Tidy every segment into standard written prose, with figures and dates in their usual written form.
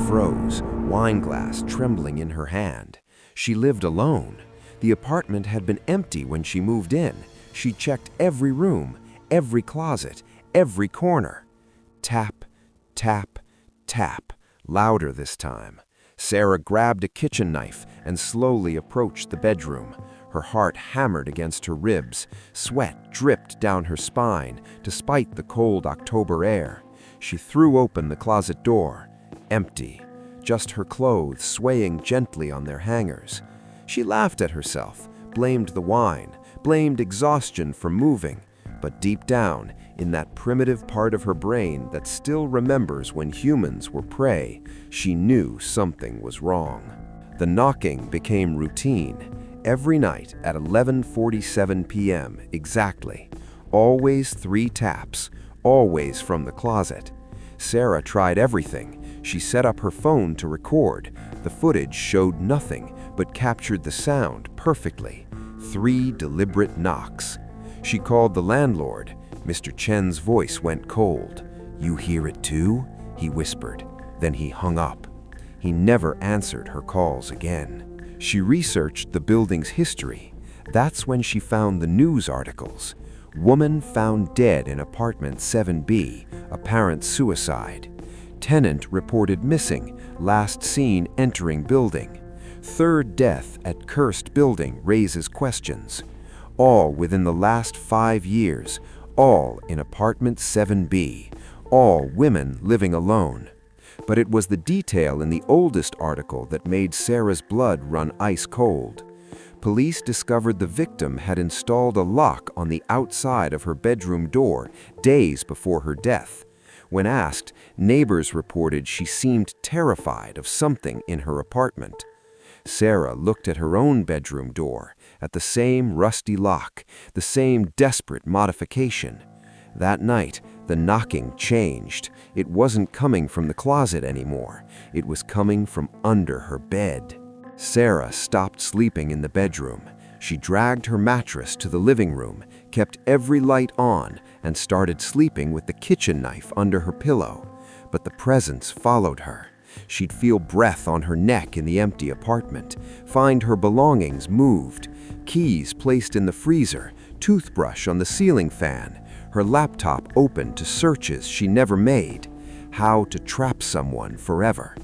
froze, wineglass trembling in her hand. She lived alone. The apartment had been empty when she moved in. She checked every room, every closet, every corner. Tap, tap, tap, louder this time. Sarah grabbed a kitchen knife and slowly approached the bedroom. Her heart hammered against her ribs. Sweat dripped down her spine, despite the cold October air. She threw open the closet door. Empty. Just her clothes swaying gently on their hangers. She laughed at herself, blamed the wine, blamed exhaustion for moving. But deep down, in that primitive part of her brain that still remembers when humans were prey, she knew something was wrong. The knocking became routine. Every night at 11:47 p.m. exactly. Always 3 taps, always from the closet. Sarah tried everything. She set up her phone to record. The footage showed nothing, but captured the sound perfectly. 3 deliberate knocks. She called the landlord. Mr. Chen's voice went cold. "You hear it too?" he whispered. Then he hung up. He never answered her calls again. She researched the building's history. That's when she found the news articles. Woman found dead in apartment 7B, apparent suicide. Tenant reported missing, last seen entering building. Third death at cursed building raises questions. All within the last 5 years, all in apartment 7B, all women living alone. But it was the detail in the oldest article that made Sarah's blood run ice cold. Police discovered the victim had installed a lock on the outside of her bedroom door days before her death. When asked, neighbors reported she seemed terrified of something in her apartment. Sarah looked at her own bedroom door, at the same rusty lock, the same desperate modification. That night, the knocking changed. It wasn't coming from the closet anymore. It was coming from under her bed. Sarah stopped sleeping in the bedroom. She dragged her mattress to the living room, kept every light on, and started sleeping with the kitchen knife under her pillow. But the presence followed her. She'd feel breath on her neck in the empty apartment, find her belongings moved, keys placed in the freezer, toothbrush on the ceiling fan, her laptop open to searches she never made. How to trap someone forever.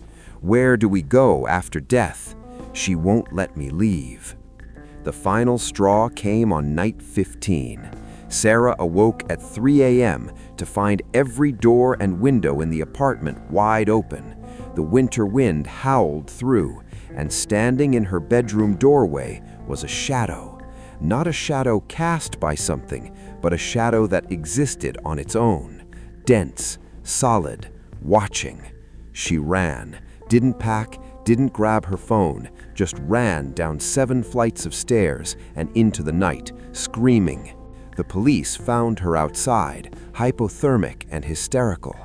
Where do we go after death? She won't let me leave. The final straw came on night 15. Sarah awoke at 3 a.m. to find every door and window in the apartment wide open. The winter wind howled through, and standing in her bedroom doorway was a shadow. Not a shadow cast by something, but a shadow that existed on its own. Dense, solid, watching. She ran, didn't pack, didn't grab her phone, just ran down 7 flights of stairs and into the night, screaming. The police found her outside, hypothermic and hysterical.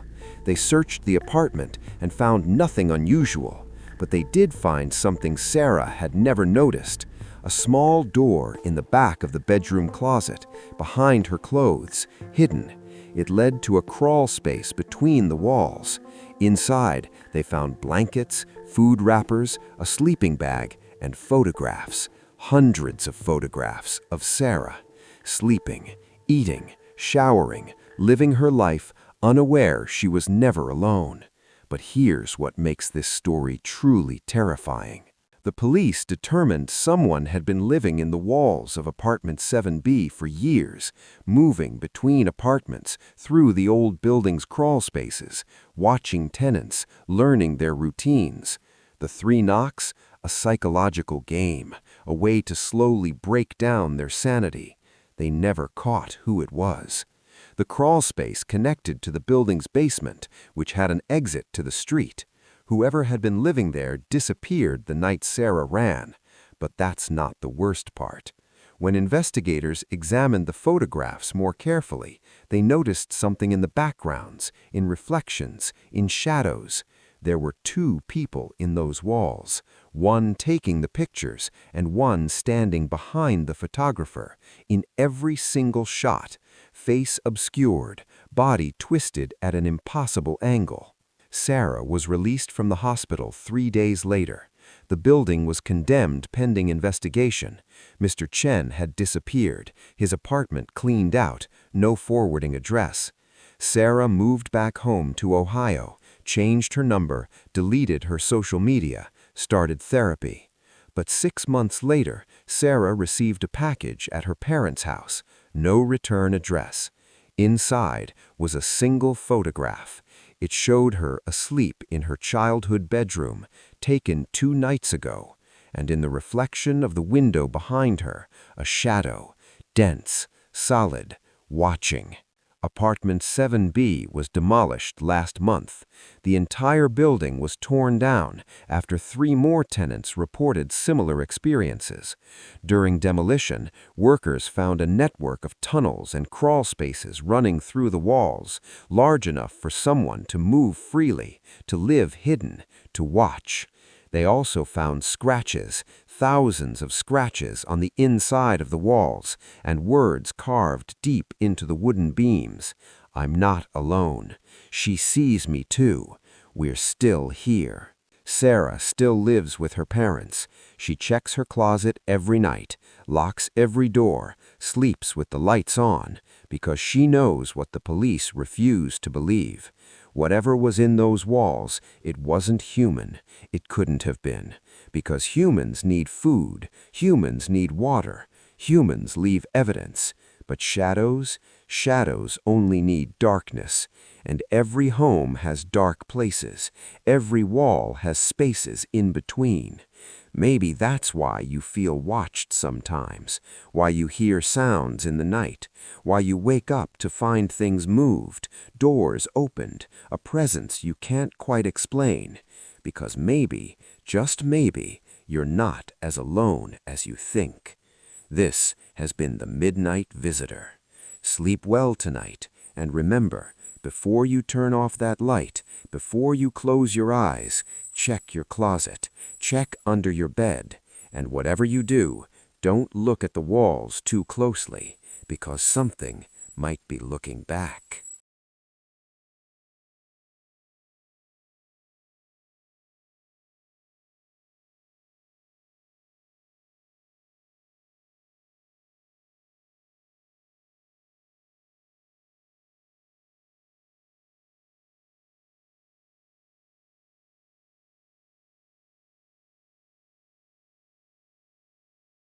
They searched the apartment and found nothing unusual, but they did find something Sarah had never noticed. A small door in the back of the bedroom closet, behind her clothes, hidden. It led to a crawl space between the walls. Inside, they found blankets, food wrappers, a sleeping bag, and photographs. Hundreds of photographs of Sarah, sleeping, eating, showering, living her life, unaware she was never alone. But here's what makes this story truly terrifying. The police determined someone had been living in the walls of apartment 7B for years, moving between apartments, through the old building's crawl spaces, watching tenants, learning their routines. The 3 knocks, a psychological game, a way to slowly break down their sanity. They never caught who it was. The crawl space connected to the building's basement, which had an exit to the street. Whoever had been living there disappeared the night Sarah ran. But that's not the worst part. When investigators examined the photographs more carefully, they noticed something in the backgrounds, in reflections, in shadows. There were 2 people in those walls, one taking the pictures and one standing behind the photographer, in every single shot, face obscured, body twisted at an impossible angle. Sarah was released from the hospital 3 days later. The building was condemned pending investigation. Mr. Chen had disappeared, his apartment cleaned out, no forwarding address. Sarah moved back home to Ohio, changed her number, deleted her social media, started therapy. But 6 months later, Sarah received a package at her parents' house, no return address. Inside was a single photograph. It showed her asleep in her childhood bedroom, taken 2 nights ago, and in the reflection of the window behind her, a shadow, dense, solid, watching. Apartment 7B was demolished last month. The entire building was torn down after 3 more tenants reported similar experiences. During demolition, workers found a network of tunnels and crawl spaces running through the walls, large enough for someone to move freely, to live hidden, to watch. They also found scratches, thousands of scratches on the inside of the walls, and words carved deep into the wooden beams. "I'm not alone. She sees me too. We're still here." Sarah still lives with her parents. She checks her closet every night, locks every door, sleeps with the lights on, because she knows what the police refuse to believe. Whatever was in those walls, it wasn't human. It couldn't have been. Because humans need food, humans need water, humans leave evidence. But shadows only need darkness. And every home has dark places. Every wall has spaces in between. Maybe that's why you feel watched sometimes, why you hear sounds in the night, why you wake up to find things moved, doors opened, a presence you can't quite explain. Because maybe, just maybe, you're not as alone as you think. This has been the Midnight Visitor. Sleep well tonight, and remember, before you turn off that light, before you close your eyes, check your closet, check under your bed, and whatever you do, don't look at the walls too closely, because something might be looking back.